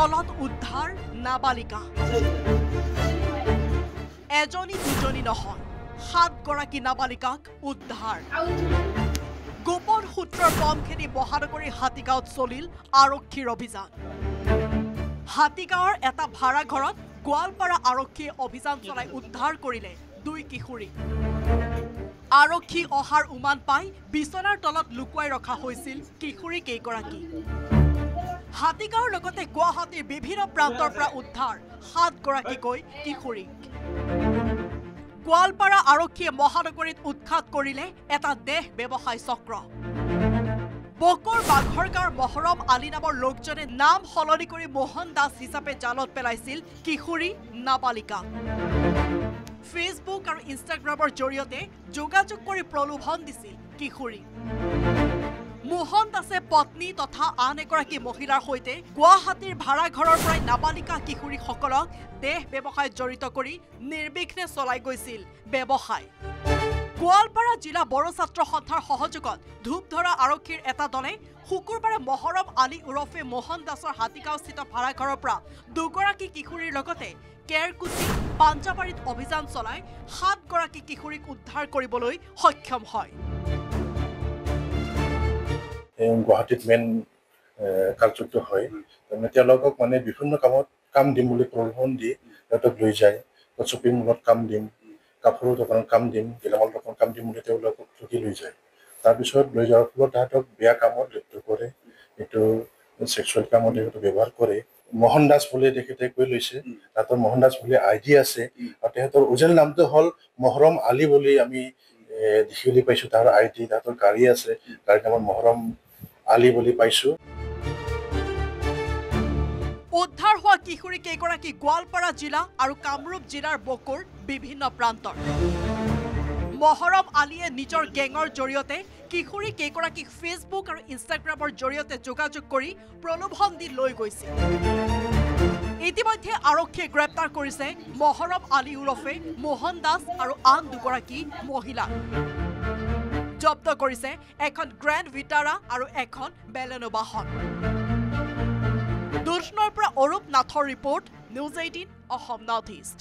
তলত উদ্ধাৰ নাবালিকা এজনী দুজনী নহয় 7 গৰাকী নাবালিকাক উদ্ধাৰ গোপন সূত্ৰৰ বম খেদি মহানগৰী হাতীগাঁৱত চলিল আৰক্ষীৰ অভিযান হাতীগাঁৱৰ এটা ভাড়া ঘৰত গোৱালপাৰা আৰক্ষীয়ে অভিযান চলাই উদ্ধাৰ কৰিলে 2 কিশোৰী আৰক্ষী অহাৰ উমান পাই বিছনাৰ তলত লুকুৱাই ৰখা হৈছিল কিশোৰী কেইগৰাকী হাতীগাঁৱৰ লগতে গুৱাহাটীৰ বিভিন্ন প্ৰান্তৰ পৰা উদ্ধাৰ 7 গৰাকীকৈ কিশোৰী গোৱালপাৰা আৰক্ষীয়ে মহানগৰীত উৎখাত কৰিলে এটা দেহ ব্যৱসায় চক্ৰ বকৰ বাঘৰগাঁৱৰ মহৰম আলী নামৰ লোকজনে নাম সলনি কৰি মোহন দাস হিচাপে জালত পেলাইছিল কিশোৰী নাবালিকা ফেচবুক আৰু ইনষ্টাগ্ৰামৰ জৰিয়তে যোগাযোগ কৰি প্ৰলোভন দিছিল কিশোৰী মোহন দাসে পত্নী তথা আন এগৰাকী মহিলাৰ সৈতে গুৱাহাটীৰ ভাড়াঘৰৰ পৰাই নাবালিকা কিশোৰীসকলক দেহ ব্যৱসায়ত জড়িত কৰি নিৰ্বিঘ্নে চলাই গৈছিল ব্যৱসায় গোৱালপাৰা জিলা বড়ো ছাত্ৰ সন্থাৰ সহযোগত ধূপধৰা আৰক্ষীৰ এটা দলে শুকুৰবাৰে মহৰম আলী উৰফে মোহন দাসৰ হাতীগাঁওস্থিত ভাড়াঘৰৰ পৰা 2 গৰাকী কিশোৰীৰ লগতে কেৰকুচি পাঞ্জাবাৰীত অভিযান চলাই 7 গৰাকী কিশোৰীক উদ্ধাৰ কৰিবলৈ সক্ষম হয় গুৱাহাটীত মেইন কাৰ্যটো হয় তেওঁলোকক মানে বিভিন্ন কাম দিম বুলি প্ৰলোভন দি তেওঁলোকক লৈ যায় শ্বপিং মলত কাম দিম কাপোৰৰ দোকানত কাম দিম গেলামাল দোকানত কাম দিম বুলি তেওঁলোকক ঠগি লৈ যায় তাৰপিছত লৈ যোৱাৰ ফলত তাহাঁতক বেয়া কামত লিপ্ত কৰে এইটো ছেক্সুৱেল কামত এইটো ব্যৱহাৰ কৰে মোহন দাস বুলি তেখেতে কৈ লৈছে তাহাঁতৰ মোহন দাস বুলি ID আছে আৰু তেখেতৰ অৰিজিনেল নামটো হ'ল মহৰম আলী বুলি আমি দেখিবলৈ পাইছোঁ তাৰ ID তাহাঁতৰ গাড়ী আছে গাড়ীৰ নামত মহৰম আলী বুলি পাইছোঁ উদ্ধাৰ হোৱা কিশোৰী কেইগৰাকী গোৱালপাৰা জিলা আৰু কামৰূপ জিলাৰ বকৰ বিভিন্ন প্ৰান্তৰ মহৰম আলীয়ে নিজৰ গেঙৰ জৰিয়তে কিশোৰী কেইগৰাকীক ফেচবুক আৰু ইনষ্টাগ্ৰামৰ জৰিয়তে যোগাযোগ কৰি প্ৰলোভন দি লৈ গৈছিল ইতিমধ্যে আৰক্ষীয়ে গ্ৰেপ্তাৰ কৰিছে মহৰম আলী উৰফে মোহন দাস আৰু আন 2 গৰাকী মহিলা জব্দ কৰিছে এখন গ্ৰেণ্ড ভিটাৰা আৰু এখন বেলেনো বাহন দুধনৈৰ পৰা অৰূপ নাথৰ report news 18 Assam north east